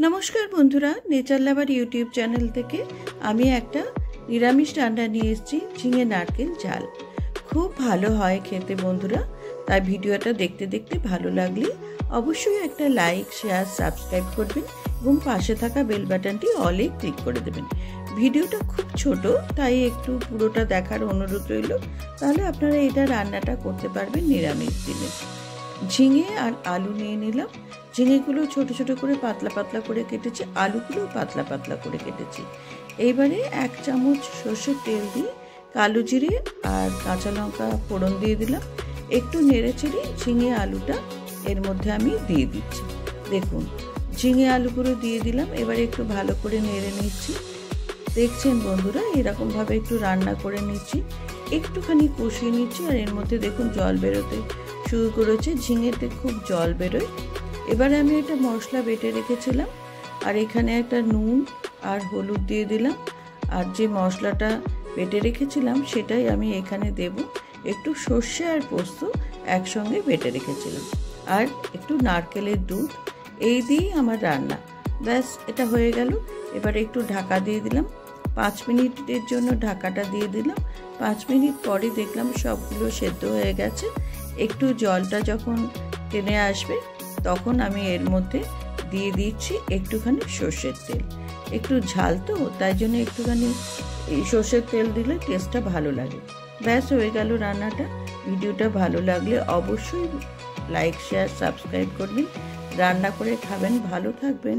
নমস্কার বন্ধুরা, নেচার লাভার YouTube channel থেকে আমি একটা নিরামিষ রান্না নিয়ে এসেছি, ঝিঙে নারকেল ঝাল। খুব ভালো হয় খেতে বন্ধুরা। তাই ভিডিওটা দেখতে দেখতে ভালো লাগলে অবশ্যই একটা লাইক, শেয়ার, সাবস্ক্রাইব করবেন এবং পাশে থাকা বেল বাটনটি অলে ক্লিক করে দেবেন। ভিডিওটা খুব ছোট, তাই একটু পুরোটা দেখার অনুরোধ রইল, তাহলে আপনারা এটা রান্নাটা করতে পারবেন নিরামিষ দিনে। ঝিঙে আর আলু নিয়ে নিলাম। ঝিঙেগুলো ছোট ছোট করে পাতলা পাতলা করে কেটেছি, আলুগুলো পাতলা পাতলা করে কেটেছি। এইবারে 1 চামচ সর্ষের তেল দিয়ে কালো জিরে আর কাঁচা লঙ্কা ফোড়ন দিয়ে দিলাম। একটু নেড়ে চেড়ে ঝিঙে আলুটা এর মধ্যে আমি দিয়ে দিচ্ছি। দেখুন, ঝিঙে আলুগুলো দিয়ে দিলাম। এবারে একটু ভালো করে নেড়ে নিচ্ছি। দেখছেন বন্ধুরা, এরকমভাবে একটু রান্না করে নিচ্ছি, একটুখানি কষিয়ে নিচ্ছি। আর এর মধ্যে দেখুন জল বেরোতে শুরু করেছে, ঝিঙেতে খুব জল বেরোয়। এবারে আমি একটা মশলা বেটে রেখেছিলাম, আর এখানে একটা নুন আর হলুদ দিয়ে দিলাম। আর যে মশলাটা বেটে রেখেছিলাম সেটাই আমি এখানে দেব। একটু সর্ষে আর পোস্ত একসঙ্গে বেটে রেখেছিলাম, আর একটু নারকেলের দুধ। এই দিয়েই আমার রান্না। ব্যাস, এটা হয়ে গেল। এবারে একটু ঢাকা দিয়ে দিলাম। 5 মিনিটের জন্য ঢাকাটা দিয়ে দিলাম। 5 মিনিট পরে দেখলাম সবগুলো সেদ্ধ হয়ে গেছে। একটু জলটা যখন টেনে আসবে তখন আমি এর মধ্যে দিয়ে দিচ্ছি একটুখানি সর্ষের তেল। একটু ঝাল তো, তাই জন্য একটুখানি এই সর্ষের তেল দিলে টেস্টটা ভালো লাগে। ব্যাস, হয়ে গেল রান্নাটা। ভিডিওটা ভালো লাগলে অবশ্যই লাইক, শেয়ার, সাবস্ক্রাইব করবেন। রান্না করে খাবেন, ভালো থাকবেন।